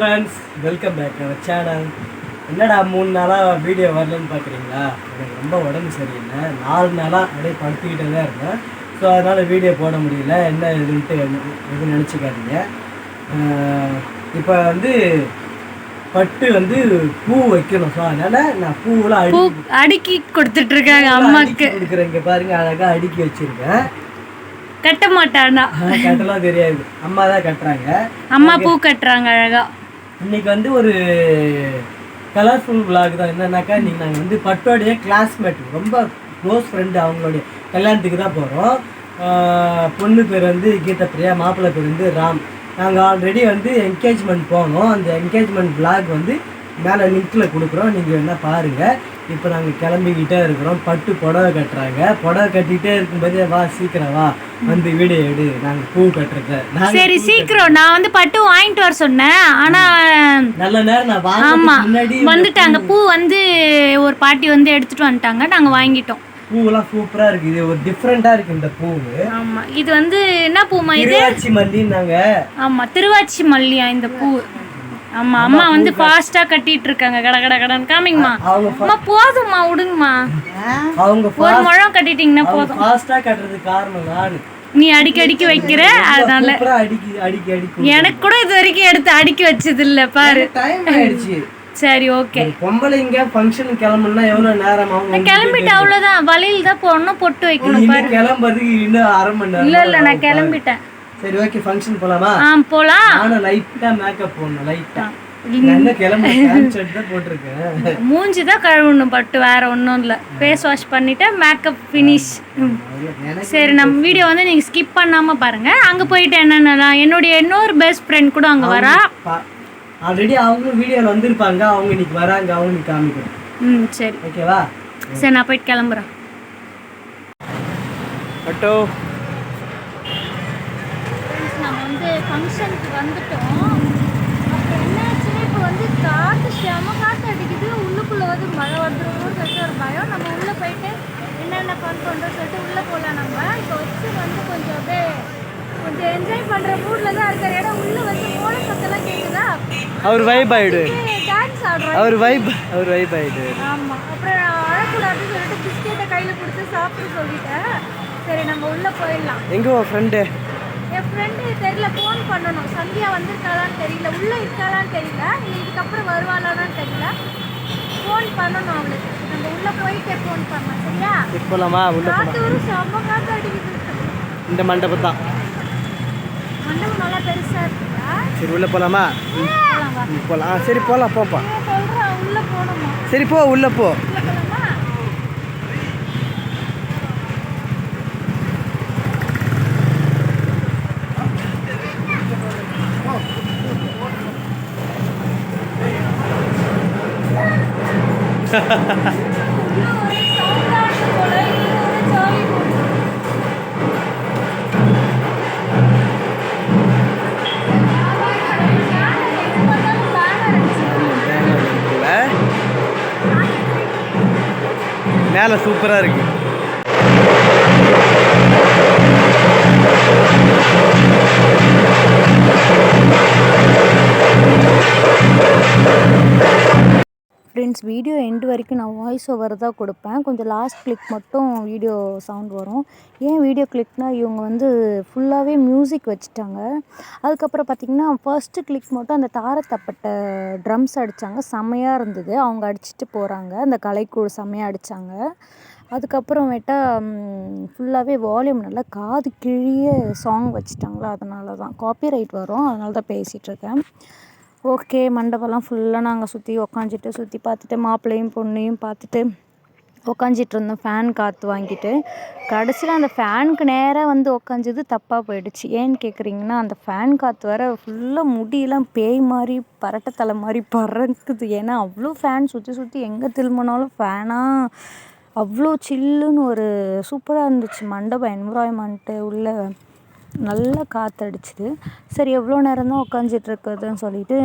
Friends, welcome back to our channel. என்னடா 3 நாளாக video வரலன்னு பார்க்குறீங்களா? எனக்கு ரொம்ப உடம்பு சரியில்லை. 4 நாளாக அப்படியே படுத்துக்கிட்டே தான் இருந்தேன். ஸோ அதனால் வீடியோ போட முடியல. என்ன இதுன்ட்டு எதுவும் நினச்சிக்காதீங்க. இப்போ பட்டு பூ வைக்கணும். ஸோ அதனால் நான் பூவெலாம் அடுக்கி கொடுத்துட்ருக்காங்க. அம்மாவுக்கு கொடுக்குறேன். இங்கே பாருங்கள், அழகாக அடுக்கி வச்சுருக்கேன். கட்ட மாட்டானா? கட்டலாம் தெரியாது, அம்மா தான் கட்டுறாங்க. அம்மா பூ கட்டுறாங்க அழகா. இன்னைக்கு ஒரு கலர்ஃபுல் விளாக் தான். என்னன்னாக்கா, இன்னைக்கு நாங்கள் பட்டோடைய கிளாஸ்மேட், ரொம்ப க்ளோஸ் ஃப்ரெண்டு, அவங்களுடைய கல்யாணத்துக்கு தான் போகிறோம். பொண்ணு பேர் கீதா பிரியா, மாப்பிள்ளை பேர் ராம். நாங்கள் ஆல்ரெடி என்கேஜ்மெண்ட் போனோம். அந்த என்கேஜ்மெண்ட் விளாக் மேலே லிங்க்கில் கொடுக்குறோம், நீங்கள் வேணால் பாருங்கள். இப்போ நாங்கள் கிளம்பிக்கிட்டே இருக்கிறோம். பட்டு புடவை கட்டுறாங்க. புடவை கட்டிகிட்டே இருக்கும்போதே, வா சீக்கிரம் வா வீடியோ எடு, நாங்கள் பூ கட்டுறத. சரி சீக்கிரம். நான் பட்டு வாங்கிட்டு வர சொன்னேன், ஆனால் நல்ல நேரம் நான் முன்னாடி வந்துட்டாங்க. பூ ஒரு பாட்டி எடுத்துட்டு வந்துட்டாங்க. நாங்கள் வாங்கிட்டோம். பூவெல்லாம் சூப்பரா இருக்கு. இது ஒரு டிஃபரெண்டா இருக்கு இந்த பூவு. ஆமா, இது என்ன பூமா? இது திருவாச்சி மல்லின்னாங்க. ஆமா, திருவாச்சி மல்லியா இந்த பூ? ஆமா, அம்மா ஃபாஸ்டா கட்டிட்டு இருக்காங்க. கட கட கடன்னு காமிங்கம்மா. அம்மா போதும்மா, விடுங்கம்மா. அவங்க ஒரு முழம் கட்டிட்டீங்கன்னா போதும். ஃபாஸ்டா கட்டுறதுக்கு காரணம் நான். நீ அடிக்கடிக்கு வைக்கிற, அதனால எனக்கு கூட இது வரைக்கும் எடுத்து அடுக்கி வச்சது இல்ல பாரு. டைம் ஆயிடுச்சு. சரி, ஓகே. பொம்பளைங்க ஃபங்க்ஷன் கிளம்புனா எவ்வளவு நேரம் ஆகும்? நான் கிளம்பிட்டேன், அவ்வளவுதான். வலையில தான் போடணும், பொட்டு வைக்கணும் பாரு. கிளம்புறதுக்கு இன்னும் 1/2 மணி நேரம். இல்ல நான் கிளம்பிட்டேன். சரி, ஓகே. ஃபங்க்ஷன் போலாமா? போலாம். நானும் லைட்டா மேக்கப் போடணும். லைட்டா என்ன கிளம்பு பேண்ட் ஷர்ட் தான் போட்டுருக்கேன். மூஞ்சி தான் கழுவணும் பட்டு, வேற ஒன்றும் இல்லை. ஃபேஸ் வாஷ் பண்ணிட்டு மேக்கப் ஃபினிஷ். சரி, நம்ம வீடியோ நீங்கள் ஸ்கிப் பண்ணாம பாருங்க. அங்கே போயிட்டு என்னென்னலாம், என்னுடைய இன்னொரு பெஸ்ட் ஃப்ரெண்ட் கூட அங்கே வரா. ஆல்ரெடி அவங்களும் வீடியோவில் வந்திருப்பாங்க. அவங்க இன்னைக்கு வராங்க, அவங்களுக்கு காமிக்கிறேன். சரி, ஓகேவா? சரி, நான் போயிட்டு கிளம்புறேன். ஆட்டோ நம்ம ஃபங்க்ஷனுக்கு வந்துட்டோம். அப்புறம் என்னாச்சுன்னா, இப்போ காற்று செம காற்று அடிக்குது. உள்ளுக்குள்ளே மழை வந்துடும் சொல்லிட்டு ஒரு பயம். நம்ம உள்ளே போயிட்டு என்னென்ன பண்ணுறோம் சொல்லிட்டு உள்ளே போகலாம். நம்ம இப்போ கொஞ்சம் அப்படியே கொஞ்சம் என்ஜாய் பண்ணுற மூடில் தான் இருக்கார். ஏன்னா உள்ளே மோள சத்தெல்லாம் கேட்குதா, அவர் வைப் ஆகிடு. டான்ஸ் ஆடுறோம். அவர் வைப் ஆகிடு. ஆமாம். அப்புறம் அழக்கூடாதுன்னு சொல்லிட்டு பிஸ்கெட்டை கையில் கொடுத்து சாப்பிட சொல்லிட்டேன். சரி, நம்ம உள்ளே போயிடலாம். எங்கே உன் ஃப்ரெண்டு? என் ஃப்ரெண்டு தெரியல, ஃபோன் பண்ணணும். சந்தியா வந்திருக்காளான்னு தெரியல, உள்ளே இருக்காளான்னு தெரியல, இல்லை இதுக்கப்புறம் வருவாளான்னு தெரியல. ஃபோன் பண்ணணும் அவளுக்கு. நம்ம உள்ளே போயிட்டே ஃபோன் பண்ணலாம். சரியா? போகலாமா? காற்று ஒரு செம்ம காற்று அடிக்குது. இந்த மண்டபம் தான். மண்டபம் நல்லா பெருசாக இருக்குதா? சரி, உள்ளே போகலாமா? போகலாம். சரி, போகலாம். போப்பா. சொல்கிறேன், உள்ளே போகணுமா? சரி, போ, உள்ளே போ. மேலே சூப்பராக இருக்கு. ஃப்ரெண்ட்ஸ், வீடியோ எண்டு வரைக்கும் நான் வாய்ஸ் ஓவர் தான் கொடுப்பேன். கொஞ்சம் லாஸ்ட் கிளிக் மட்டும் வீடியோ சவுண்ட் வரும். ஏன் வீடியோ கிளிக்னால், இவங்க ஃபுல்லாகவே மியூசிக் வச்சுட்டாங்க. அதுக்கப்புறம் பார்த்திங்கன்னா, ஃபர்ஸ்ட்டு கிளிக் மட்டும் அந்த தாரத்தப்பட்ட ட்ரம்ஸ் அடித்தாங்க. செம்மையாக இருந்தது. அவங்க அடிச்சுட்டு போகிறாங்க. அந்த கலைக்குழு செம்மையாக அடித்தாங்க. அதுக்கப்புறமேட்டா ஃபுல்லாகவே வால்யூம் நல்லா காது கிழிய சாங் வச்சுட்டாங்களா, அதனால தான் காப்பிரைட் வரும். அதனால தான் பேசிகிட்ருக்கேன். ஓகே, மண்டபம்லாம் ஃபுல்லாக நாங்கள் சுற்றி பார்த்துட்டு மாப்பிள்ளையும் பொண்ணையும் பார்த்துட்டு உக்காஞ்சிட்டு இருந்தோம். ஃபேன் காற்று வாங்கிட்டு. கடைசியில் அந்த ஃபேனுக்கு நேராக உக்காஞ்சது தப்பாக போயிடுச்சு. ஏன்னு கேட்குறீங்கன்னா, அந்த ஃபேன் காற்று வர ஃபுல்லாக முடியெல்லாம் பேய் மாதிரி பரட்டை தலை மாதிரி பறக்குது. ஏன்னா அவ்வளோ ஃபேன் சுற்றி எங்கே திரும்பினாலும் ஃபேனாக அவ்வளோ சில்லுன்னு ஒரு சூப்பராக இருந்துச்சு மண்டபம் என்விரான்மெண்ட்டு. உள்ள நல்லா காற்றடிச்சிது. சரி எவ்வளோ நேரம் தான் உட்காந்துட்டு இருக்கிறதுன்னு சொல்லிட்டு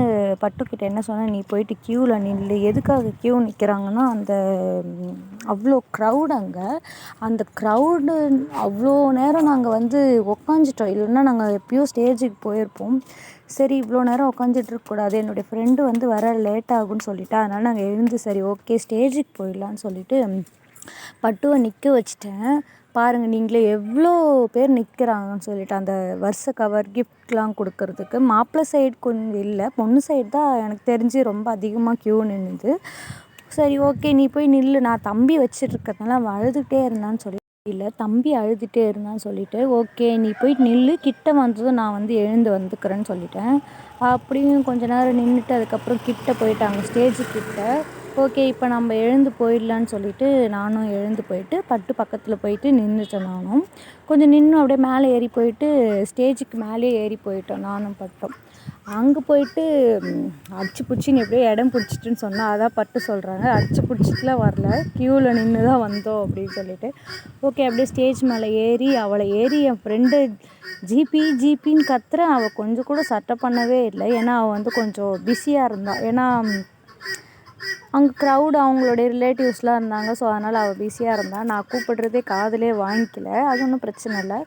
பட்டுக்கிட்ட என்ன சொன்னேன், நீ போயிட்டு க்யூவில் நில்லு. எதுக்காக க்யூ நிற்கிறாங்கன்னா, அந்த அவ்வளோ க்ரௌட் அங்கே. அந்த க்ரௌடு அவ்வளோ நேரம் நாங்கள் வந்து உக்காந்துட்டோம். இல்லைன்னா நாங்கள் எப்பயோ ஸ்டேஜுக்கு போயிருப்போம். சரி இவ்வளோ நேரம் உட்காந்துட்டு இருக்கக்கூடாது, என்னுடைய ஃப்ரெண்டு வந்து வர லேட் ஆகும்னு சொல்லிட்டா. அதனால் நாங்கள் எழுந்து சரி ஓகே ஸ்டேஜுக்கு போயிடலான்னு சொல்லிட்டு பட்டுவை நிற்க வச்சுட்டேன். பாருங்கள் நீங்களே எவ்வளோ பேர் நிற்கிறாங்கன்னு சொல்லிட்டு அந்த வருஷ கவர் கிஃப்ட்லாம் கொடுக்கறதுக்கு. மாப்பிள்ளை சைடு கொஞ்சம் இல்லை, பொண்ணு சைடு தான் எனக்கு தெரிஞ்சு ரொம்ப அதிகமாக க்யூ நின்றுது. சரி ஓகே நீ போய் நில்லு, நான் தம்பி வச்சுருக்கிறதுனால அவன் அழுதுகிட்டே இருந்தான்னு சொல்லி இல்லை தம்பி அழுதுகிட்டே இருந்தான்னு சொல்லிட்டு ஓகே நீ போய் நில்லு, கிட்ட வந்ததும் நான் வந்து எழுந்து வந்துக்கிறேன்னு சொல்லிட்டேன். அப்படியும் கொஞ்ச நேரம் நின்றுட்டு அதுக்கப்புறம் கிட்ட போயிட்டாங்க ஸ்டேஜு கிட்ட. ஓகே இப்போ நம்ம எழுந்து போயிடலான்னு சொல்லிட்டு நானும் எழுந்து போயிட்டு பட்டு பக்கத்தில் போயிட்டு நின்றுட்டேன். நானும் கொஞ்சம் நின்று அப்படியே மேலே ஏறி போயிட்டு ஸ்டேஜுக்கு மேலே ஏறி போயிட்டோம் நானும் பட்டும். அங்கே போயிட்டு அடிச்சு பிடிச்சின்னு எப்படியோ இடம் பிடிச்சிட்டுன்னு சொன்னால் அதான் பட்டு சொல்கிறாங்க. அடிச்சு பிடிச்சிட்டுலாம் வரல, க்யூவில் நின்று தான் வந்தோம் அப்படின்னு சொல்லிட்டு ஓகே அப்படியே ஸ்டேஜ் மேலே ஏறி அவளை ஏறி என் ஃப்ரெண்டு ஜிபின்னு கத்துறேன். அவள் கொஞ்சம் கூட சட்டை பண்ணவே இல்லை. ஏன்னா அவள் வந்து கொஞ்சம் பிஸியாக இருந்தாள். ஏன்னா அங்கே க்ரௌடு அவங்களுடைய ரிலேட்டிவ்ஸ்லாம் இருந்தாங்க. ஸோ அதனால் அவள் பிஸியாக இருந்தாள். நான் கூப்பிடுறதே காதிலே வாங்கிக்கல, அது ஒன்றும் பிரச்சனை இல்லை.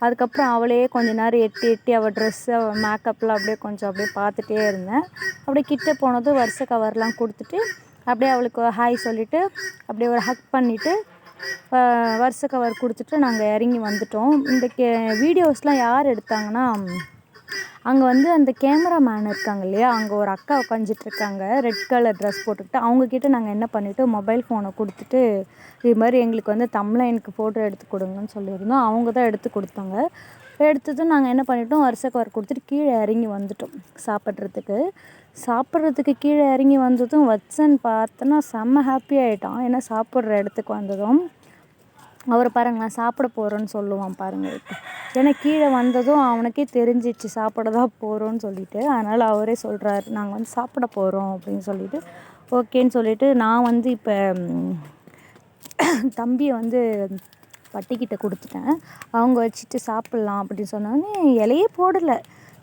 அதுக்கப்புறம் அவளையே கொஞ்ச நேரம் எட்டி அவள் ட்ரெஸ்ஸு அவள் மேக்கப்லாம் அப்படியே கொஞ்சம் அப்படியே பார்த்துட்டே இருந்தேன். அப்படியே கிட்டே போனதும் வருஷ கவர்லாம் கொடுத்துட்டு அப்படியே அவளுக்கு ஹாய் சொல்லிவிட்டு அப்படியே ஒரு ஹக் பண்ணிவிட்டு வருஷ கவர் கொடுத்துட்டு நாங்கள் இறங்கி வந்துட்டோம். இந்த வீடியோஸ்லாம் யார் எடுத்தாங்கன்னா, அங்கே வந்து அந்த கேமராமேன் இருக்காங்க இல்லையா, அங்கே ஒரு அக்கா உட்காந்துட்ருக்காங்க ரெட் கலர் ட்ரெஸ் போட்டுக்கிட்டு. அவங்கக்கிட்ட நாங்கள் என்ன பண்ணிவிட்டோம், மொபைல் ஃபோனை கொடுத்துட்டு இது மாதிரி எங்களுக்கு வந்து தம்ப்லைனுக்கு ஃபோட்டோ எடுத்து கொடுங்கன்னு சொல்லியிருந்தோம். அவங்க தான் எடுத்து கொடுத்தாங்க. எடுத்ததும் நாங்கள் என்ன பண்ணிட்டோம், வருஷ கவர் கொடுத்துட்டு கீழே இறங்கி வந்துட்டோம் சாப்பிட்றதுக்கு கீழே இறங்கி வந்ததும் வச்சன் பார்த்தோன்னா செம்ம ஹாப்பி ஆகிட்டான். ஏன்னா சாப்பிட்ற இடத்துக்கு வந்ததும் அவரை பாருங்க நான் சாப்பிட போகிறேன்னு சொல்லுவான் பாருங்கள். இப்போ ஏன்னா கீழே வந்ததும் அவனுக்கே தெரிஞ்சிச்சு சாப்பிட தான் போகிறோன்னு சொல்லிட்டு. அதனால் அவரே சொல்கிறாரு நாங்கள் வந்து சாப்பிட போகிறோம் அப்படின்னு சொல்லிட்டு ஓகேன்னு சொல்லிட்டு நான் வந்து இப்போ தம்பியை வந்து பட்டிக்கிட்ட கொடுத்துட்டேன். அவங்க வச்சுட்டு சாப்பிட்லாம் அப்படின்னு சொன்னோன்னே இலையே போடலை.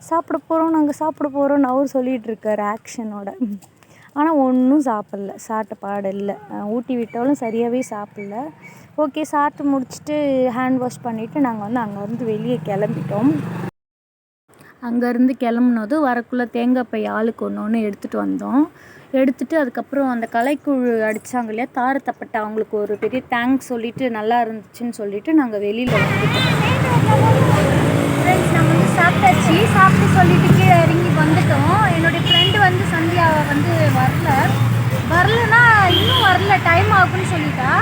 சாப்பிட போகிறோம் நாங்கள் சாப்பிட போகிறோன்னு அவர் சொல்லிகிட்ருக்கார் ஆக்ஷனோட. ஆனால் ஒன்றும் சாப்பிட்ல, சாப்பிட்ட பாடு இல்லை. ஊட்டி விட்டாலும் சரியாகவே சாப்பிட்ல. ஓகே சாப்பிட்டு முடிச்சுட்டு ஹேண்ட் வாஷ் பண்ணிவிட்டு நாங்கள் வந்து அங்கேருந்து வெளியே கிளம்பிட்டோம். அங்கேருந்து கிளம்புனதும் வரக்குள்ளே தேங்காய் பை ஆளுக்கு ஒன்று எடுத்துகிட்டு வந்தோம். எடுத்துகிட்டு அதுக்கப்புறம் அந்த கலைக்குழு அடித்தாங்க இல்லையா தாரத்தப்பட்ட, அவங்களுக்கு ஒரு பெரிய தேங்க்ஸ் சொல்லிவிட்டு நல்லா இருந்துச்சுன்னு சொல்லிவிட்டு நாங்கள் வெளியில் வந்துட்டோம். ஃப்ரெண்ட்ஸ் நம்ம வந்து சாப்பிட்டாச்சு. சாப்பிட்டு சொல்லிட்டு கீழே இறங்கி வந்துட்டோம். என்னுடைய ஃப்ரெண்டு வந்து சந்தியாவை வந்து வரலன்னா இன்னும் வரல, டைம் ஆகும்னு சொல்லிட்டா.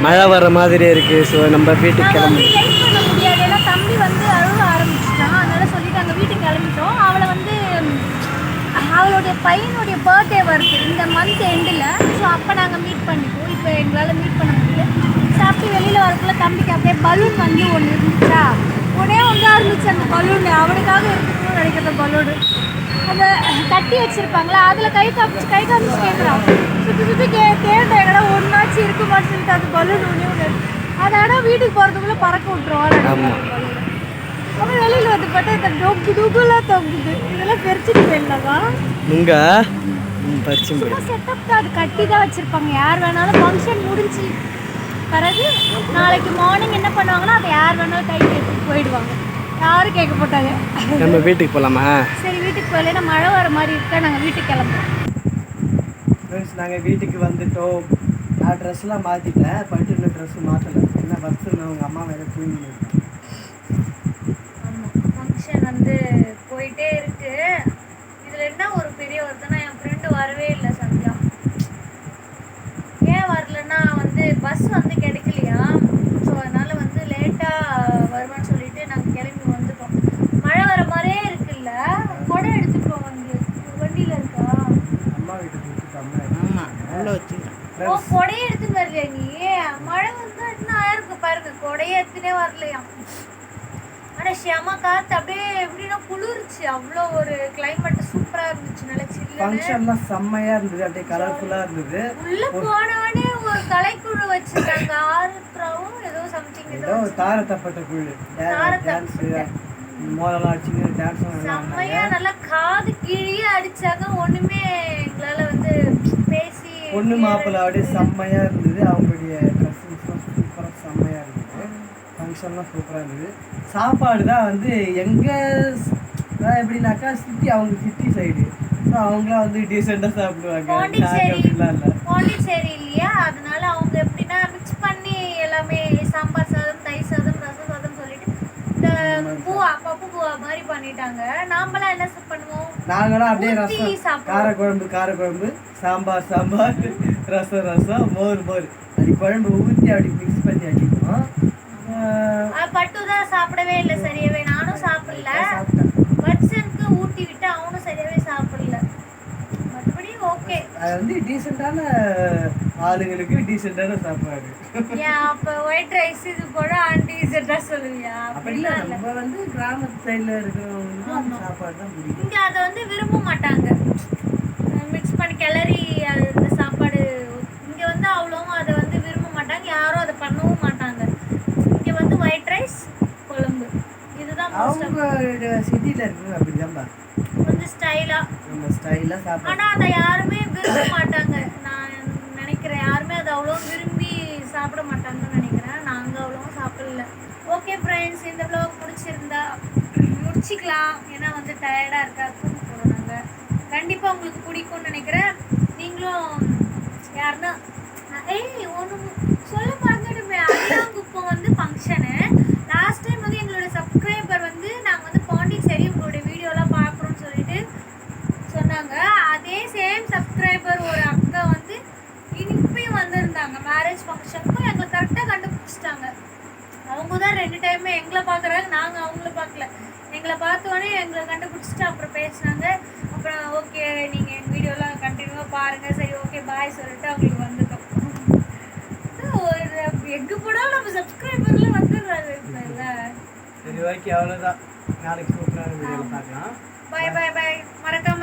மழை வர மாதிரி இருக்கு. ஸோ நம்ம வீட்டுக்கு கிளம்பி வெயிட் பண்ண முடியாது. ஏன்னா தம்பி வந்து அழுவ ஆரம்பிச்சிட்டான். அதனால சொல்லிட்டு அங்கே வீட்டுக்கு கிளம்பிட்டோம். அவளை வந்து அவளுடைய பையனுடைய பர்த்டே வருது இந்த மந்த் எண்டில். ஸோ அப்போ நாங்கள் மீட் பண்ணிப்போம். இப்போ எங்களால் மீட் பண்ண முடியல. சாப்பிட்டு வெளியில் வரக்குள்ள தம்பிக்கு அப்படியே பலூன் வந்து ஒன்று இருந்துச்சா, ஒன்றே ஒன்றா இருந்துச்சு அந்த பலூன். அவனுக்காக இருக்கணும்னு நினைக்கிற பலூனு அதை கட்டி வச்சுருப்பாங்களா, அதில் கை காமிச்சு கேட்குறான். சுற்றி தேடுற எங்கடா ஒன்றாச்சு இருக்குமான்னு சொல்லிட்டு அந்த பலூன் ஒன்று அதோட வீட்டுக்கு போகிறதுக்குள்ளே பறக்க விட்டுருவாள். அப்புறம் வெளியில் வந்து பார்த்தா இந்த டொகுலாம் தொங்குது. இதெல்லாம் பெருச்சிட்டு போயிடலாமா இங்கே செட்டப் தான், அது கட்டி தான் வச்சுருப்பாங்க. யார் வேணாலும் ஃபங்க்ஷன் முடிஞ்சு பிறகு நாளைக்கு மார்னிங் என்ன பண்ணுவாங்கன்னா அதை யார் வேணாலும் கைக்கு எடுத்துட்டு போயிடுவாங்க. யாரும் கேட்க போட்டாங்க. நம்ம வீட்டுக்கு போகலாமா? சரி வீட்டுக்கு போகலன்னா மழை வர மாதிரி இருக்கா, நாங்கள் வீட்டுக்கு கிளம்புறோம். ஃப்ரெண்ட்ஸ் நாங்கள் வீட்டுக்கு வந்துட்டோம். நான் ட்ரெஸ்லாம் மாற்றிட்டேன், பட்டு ட்ரெஸ்ஸு மாற்றலை. என்ன பஸ்ஸு அவங்க அம்மா வேறு தூங்கி. ஆமாம் ஃபங்க்ஷன் வந்து போயிட்டே இருக்கு. இதில் என்ன ஒரு பெரிய ஒருத்தனா என் ஃப்ரெண்டு வரவே இல்லை சந்தியா. ஏன் வரலன்னா வந்து பஸ் வந்து கிடைக்கலையா. ஸோ அதனால் வந்து லேட்டாக வருவான்னு சொல்லிட்டு நாங்கள் கிளம்பி வந்துட்டோம். மழை வர மாதிரியே இருக்குல்ல, கொடை எடுத்துட்டோம். வண்டியில் இருக்கா அம்மா வீட்டுக்கு ஆமாம் அவ்வளோ வச்சுக்கிறேன். ஓ கொடையே எடுத்துன்னு வரலையா நீ? மழை வந்து இன்னும் ஆயிருக்கு பாருங்க, கொடையே எடுத்துனே வரலையா. ஆனால் செம காற்று அப்படியே எப்படின்னா குளிர்ச்சு. அவ்வளோ ஒரு கிளைமேட் சூப்பராக இருந்துச்சு. நல்லா சில்லுன்னு ஃபங்க்ஷன்லாம் செம்மையாக இருந்தது, அப்படியே கலர்ஃபுல்லாக இருந்தது. உள்ள போனவனே ஒரு கலைக்குழு வச்சுருக்காங்க. ஆருத்ராவும் ஏதோ சம்திங் நீங்க ஏதோ தாரத்தப்பட்ட குழு டான்ஸ் மோதலாம் அடிச்சுன்னு டான்ஸும் செம்மையா நல்லா காது கீழே அடிச்சாங்க. ஒண்ணுமே எங்களால வந்து பேசி பொண்ணு மாப்பிள்ளை அப்படியே செம்மையா இருந்தது. அவங்களுடைய ட்ரெஸ்ஸிங்ஸ்லாம் சூப்பராக செம்மையா இருந்தது. ஃபங்க்ஷன்லாம் சூப்பராக இருந்தது. சாப்பாடு தான் வந்து எங்கள் எப்படின்னாக்கா சிட்டி, அவங்க சிட்டி சைடு. ஸோ அவங்களாம் வந்து டீசெண்டாக சாப்பிடுவாங்க. அப்படிலாம் இல்லை, பாண்டிச்சேரி இல்லையா, அதனால அவங்க எப்படின்னா மிக்ஸ் பண்ணி எல்லாமே சாம்பார் சாதம், தயிர் சாதம், ரசம் சாதம் சொல்லிட்டு இந்த பூவா பப்பு பூவா மாதிரி பண்ணிட்டாங்க. நாமெல்லாம் என்ன பண்ணுவோம், நாங்களாம் அப்படியே ஊத்தி ரசம், சாப்பிடுவோம். காரக்குழம்பு, சாம்பார், ரசம், மோர் அப்படி குழம்பு ஊற்றி அப்படி மிக்ஸ் பண்ணி அடிப்போம். பட்டு தான் சாப்பிடவே இல்லை சரியாவே. நானும் சாப்பிடல. வட்சனுக்கு ஊட்டி விட்டு அவனும் சரியாவே சாப்பிடல. மற்றபடி ஓகே. அது வந்து டீசெண்டான ஆளுங்களுக்கு டீசெண்டான சாப்பாடு. ஏன் அப்போ ஒயிட் ரைஸ் இது போட அன்டீசெண்டாக சொல்லுவியா? அப்படி இல்லை, நம்ம வந்து கிராமத்து சைடில் இருக்கிறவங்களுக்கு அந்த சாப்பாடு தான் பிடிக்கும். இங்கே அதை வந்து விரும்ப மாட்டாங்க. மிக்ஸ் பண்ணி கிளறி அது இந்த சாப்பாடு இங்கே வந்து அவ்வளோவும் அதை வந்து விரும்ப மாட்டாங்க. யாரும் அதை பண்ணவும் மாட்டாங்க. இங்கே வந்து ஒயிட் ரைஸ் குழம்பு இதுதான் அவங்க சிட்டியில் இருக்கிறது அப்படிதான்பா, கொஞ்சம் ஸ்டைலாக நம்ம ஸ்டைலாக சாப்பாடு. ஆனால் அதை யாருமே விரும்ப மாட்டாங்க. நான் நினைக்கிறேன் யாருமே அதை அவ்வளோ விரும்பி சாப்பிட மாட்டாங்கன்னு நினைக்கிறேன். நாங்கள் அவ்வளோவும் சாப்பிடல. ஓகே ஃப்ரெண்ட்ஸ், இந்த வ்ளாக் பிடிச்சிருந்தா முடிச்சிக்கலாம். ஏன்னா வந்து டயர்டாக இருக்கா, தூங்க போகிறோம் நாங்கள். கண்டிப்பாக உங்களுக்கு பிடிக்கும்னு நினைக்கிறேன். நீங்களும் யாருன்னா ஒன்று சொல்ல மறந்துடுமே, அரியாங்குப்பம் வந்து ஃபங்க்ஷனு லாஸ்ட் டைம் வந்து எங்களோட சப்ஸ்கிரைபர் வந்து நாங்கள் வந்து பாண்டிச்சேரி உங்களுடைய வீடியோலாம் பார்க்குறோன்னு சொல்லிட்டு சொன்னாங்க. அதே சேம் சப்ஸ்கிரைபர் ஒரு அக்கா வந்து இப்பயும் வந்திருந்தாங்க மேரேஜ் ஃபங்க்ஷனுக்கும். எங்களை கரெக்டாக கண்டுபிடிச்சிட்டாங்க. அவங்க தான் 2 டைமே எங்களை பார்க்குறாங்க, நாங்கள் அவங்கள பார்க்கல. எங்களை பார்த்தோன்னே எங்களை கண்டுபிடிச்சிட்டு அப்புறம் பேசினாங்க. அப்புறம் ஓகே நீங்கள் எங்கள் வீடியோலாம் கண்டினியூவாக பாருங்கள், சரி ஓகே பாய் சொல்லிட்டு அவங்களுக்கு வந்துட்டோம். ஒரு எங்கே போனாலும் நம்ம சப்ஸ்கிரைபர்லாம் வந்துடுறாரு. சரி ஓகே, அவ்வளோதான். நாளைக்கு சூப்பரான வீடியோவில் பார்க்கலாம். பாய் பாய் பாய். மறக்காம